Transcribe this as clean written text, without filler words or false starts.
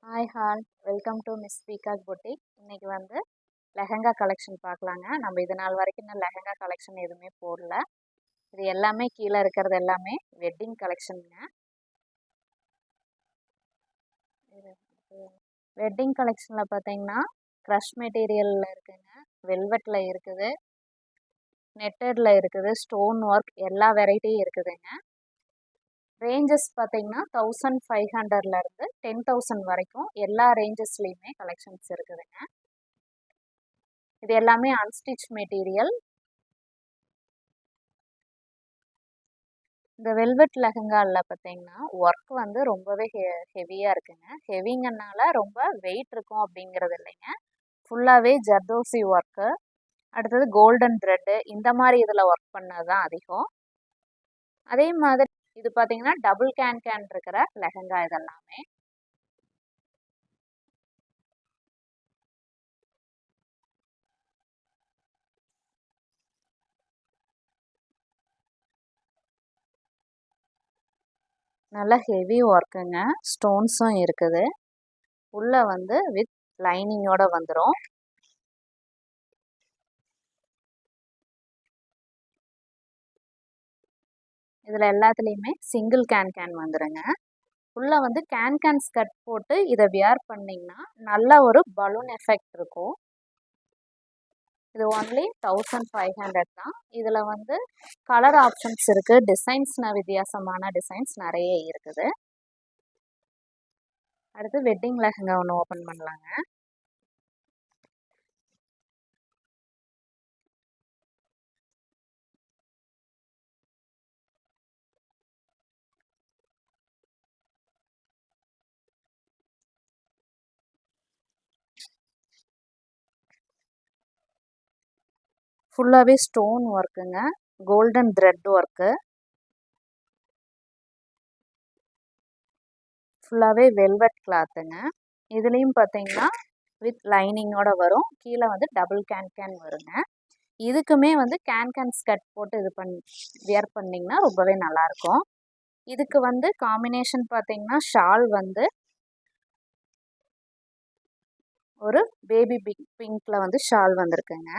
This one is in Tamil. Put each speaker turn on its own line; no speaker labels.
Hi hall, welcome to miss peacock boutique. இன்றைக்கி வந்து லெஹங்கா கலெக்ஷன் பார்க்கலாங்க. நம்ம இது நாள் வரைக்கும் இன்னும் லெஹங்கா கலெக்ஷன் எதுவுமே போடல. இது எல்லாமே கீழே இருக்கிறது எல்லாமே வெட்டிங் கலெக்ஷனுங்க. வெட்டிங் கலெக்ஷனில் பார்த்தீங்கன்னா க்ரஷ் மெட்டீரியலில் இருக்குங்க, வெல்வெட்டில் இருக்குது, நெட்டடில் இருக்குது, ஸ்டோன் ஒர்க் எல்லா வெரைட்டியும் இருக்குதுங்க. ரேஞ்சஸ் பார்த்தீங்கன்னா 1500லேருந்து 10,000 வரைக்கும் எல்லா ரேஞ்சஸ்லேயுமே கலெக்ஷன்ஸ் இருக்குதுங்க. இது எல்லாமே அன்ஸ்டிச் மெட்டீரியல். இந்த வெல்வெட் லெஹங்காவில் பார்த்தீங்கன்னா ஒர்க் வந்து ரொம்பவே ஹெவியாக இருக்குங்க. ஹெவிங்கனால ரொம்ப வெயிட் இருக்கும் அப்படிங்கிறது இல்லைங்க. ஃபுல்லாகவே ஜர்தோசி ஒர்க்கு, அடுத்தது கோல்டன் த்ரெட்டு, இந்த மாதிரி இதில் ஒர்க் பண்ணது தான் அதிகம். அதே மாதிரி இது பார்த்தீங்கன்னா டபுள் கேன் இருக்கிற லெஹங்கா இதெல்லாமே. நல்லா ஹெவி ஒர்க்குங்க, ஸ்டோன்ஸும் இருக்குது. உள்ளே வந்து வித் லைனிங்கோட வந்துடும். இதில் எல்லாத்துலேயுமே சிங்கிள் கேன் வந்துடுங்க. உள்ளே வந்து கேன் ஸ்கர்ட் போட்டு இதை வியர் பண்ணிங்கன்னா நல்ல ஒரு பலூன் எஃபெக்ட் இருக்கும். இது ஒன்லி 1500 தான். இதில் வந்து கலர் ஆப்ஷன்ஸ் இருக்குது, டிசைன்ஸ்னால் வித்தியாசமான டிசைன்ஸ் நிறைய இருக்குது. அடுத்து வெட்டிங் லெஹங்கா ஒன்று ஓப்பன் பண்ணலாங்க. ஃபுல்லாகவே ஸ்டோன் ஒர்க்குங்க, கோல்டன் த்ரெட் ஒர்க்கு, ஃபுல்லாகவே வெல்வெட் கிளாத்துங்க. இதுலேயும் பார்த்தீங்கன்னா வித் லைனிங்கோட வரும். கீழே வந்து டபுள் கேன் வருங்க. இதுக்குமே வந்து கேன் ஸ்கர்ட் போட்டு இது வியர் பண்ணிங்கன்னா ரொம்பவே நல்லாயிருக்கும். இதுக்கு வந்து காம்பினேஷன் பார்த்தீங்கன்னா ஷால் வந்து ஒரு பேபி பிங்க்கில் வந்து ஷால் வந்திருக்குங்க.